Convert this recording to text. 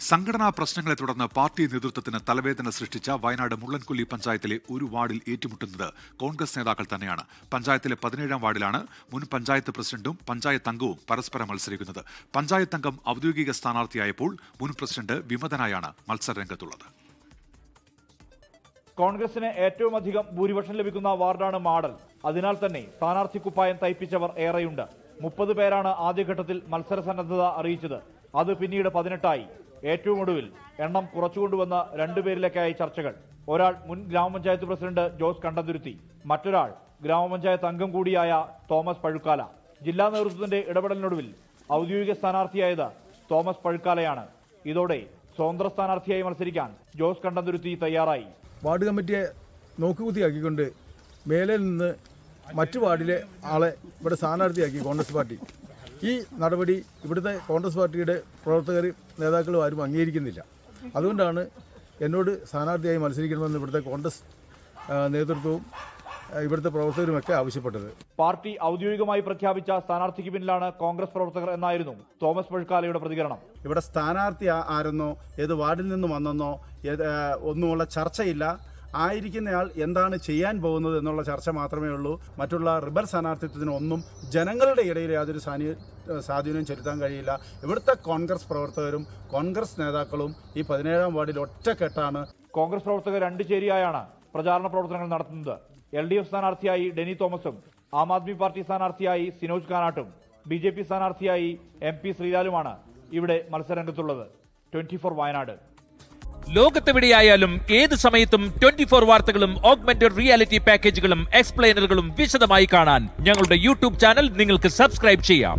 സംഘടനാ പ്രശ്നങ്ങളെ തുടർന്ന് പാർട്ടി നേതൃത്വത്തിന് തലവേദന സൃഷ്ടിച്ച വയനാട് മുള്ളൻകൊല്ലി പഞ്ചായത്തിലെ ഒരു വാർഡിൽ ഏറ്റുമുട്ടുന്നത് കോൺഗ്രസ് നേതാക്കൾ തന്നെയാണ്. പഞ്ചായത്തിലെ 17ാം വാർഡിലാണ് മുൻ പഞ്ചായത്ത് പ്രസിഡന്റും പഞ്ചായത്ത് അംഗവും പരസ്പരം മത്സരിക്കുന്നത്. പഞ്ചായത്ത് അംഗം ഔദ്യോഗിക സ്ഥാനാർത്ഥിയായപ്പോൾ മുൻ പ്രസിഡന്റ് വിമതനായാണ് മത്സരരംഗത്തുള്ളത്. കോൺഗ്രസിന് ഏറ്റവും അധികം ഭൂരിപക്ഷം ലഭിക്കുന്ന വാർഡാണ് മാടൽ. അതിനാൽ തന്നെ സ്ഥാനാർത്ഥി കുപ്പായം തയ്പ്പിച്ചവർ ഏറെയുണ്ട്. 30 പേരാണ് ആദ്യഘട്ടത്തിൽ മത്സര സന്നദ്ധത അറിയിച്ചത്. അത് പിന്നീട് 18ആയി. ഏറ്റവും ഒടുവിൽ എണ്ണം കുറച്ചുകൊണ്ടുവന്ന 2 പേരിലേക്കായി ചർച്ചകൾ. ഒരാൾ മുൻ ഗ്രാമപഞ്ചായത്ത് പ്രസിഡന്റ് ജോസ് കണ്ടന്തുരുത്തി, മറ്റൊരാൾ ഗ്രാമപഞ്ചായത്ത് അംഗം കൂടിയായ തോമസ് പഴുക്കാല. ജില്ലാ നേതൃത്വത്തിന്റെ ഇടപെടലിനൊടുവിൽ ഔദ്യോഗിക സ്ഥാനാർത്ഥിയായത് തോമസ് പഴുക്കാലയാണ്. ഇതോടെ സ്വതന്ത്ര സ്ഥാനാർത്ഥിയായി മത്സരിക്കാൻ ജോസ് കണ്ടന്തുരുത്തി തയ്യാറായി. വാർഡ് കമ്മിറ്റിയെ നോക്കുകുത്തിയാക്കിക്കൊണ്ട് മേലെ നിന്ന് മറ്റു വാർഡിലെ ആളെ ഇവിടെ സ്ഥാനാർത്ഥിയാക്കി കോൺഗ്രസ് പാർട്ടി. ഈ നടപടി ഇവിടുത്തെ കോൺഗ്രസ് പാർട്ടിയുടെ പ്രവർത്തകരും നേതാക്കളും ആരും അംഗീകരിക്കുന്നില്ല. അതുകൊണ്ടാണ് എന്നോട് സ്ഥാനാർത്ഥിയായി മത്സരിക്കണമെന്ന് ഇവിടുത്തെ കോൺഗ്രസ് നേതൃത്വവും ഇവിടുത്തെ പ്രവർത്തകരുമൊക്കെ ആവശ്യപ്പെട്ടത്. പാർട്ടി ഔദ്യോഗികമായി പ്രഖ്യാപിച്ച സ്ഥാനാർത്ഥിക്ക് പിന്നിലാണ് കോൺഗ്രസ് പ്രവർത്തകർ എന്നായിരുന്നു തോമസ് പഴുക്കാലയുടെ പ്രതികരണം. ഇവിടെ സ്ഥാനാർത്ഥി ആരെന്നോ ഏത് വാർഡിൽ നിന്ന് വന്നെന്നോ ഒന്നുമുള്ള ചർച്ചയില്ല. ആയിരിക്കുന്നയാൾ എന്താണ് ചെയ്യാൻ പോകുന്നത് എന്നുള്ള ചർച്ച മാത്രമേ ഉള്ളൂ. മറ്റുള്ള റിബൽ സ്ഥാനാർത്ഥിത്വത്തിനൊന്നും ജനങ്ങളുടെ ഇടയിൽ യാതൊരു സ്വാധീനവും ചെലുത്താൻ കഴിയില്ല. ഇവിടുത്തെ കോൺഗ്രസ് പ്രവർത്തകരും കോൺഗ്രസ് നേതാക്കളും ഈ 17ാം വാർഡിൽ ഒറ്റക്കെട്ടാണ്. കോൺഗ്രസ് പ്രവർത്തകർ 2 ചേരിയായാണ് പ്രചാരണ പ്രവർത്തനങ്ങൾ നടത്തുന്നത്. LDF സ്ഥാനാർത്ഥിയായി ഡെനി തോമസും ആം ആദ്മി പാർട്ടി സ്ഥാനാർത്ഥിയായി സിനോജ് കാനാട്ടും BJP സ്ഥാനാർത്ഥിയായി MP ശ്രീലാലുമാണ് ഇവിടെ മത്സരരംഗത്തുള്ളത്. 24 വയനാട്. ലോകത്തെവിടെയായാലും ഏത് സമയത്തും 24 വാർത്തകളും ഓഗ്മെന്റഡ് റിയാലിറ്റി പാക്കേജുകളും എക്സ്പ്ലെയിനറുകളും വിശദമായി കാണാൻ ഞങ്ങളുടെ YouTube ചാനൽ നിങ്ങൾക്ക് സബ്സ്ക്രൈബ് ചെയ്യാം.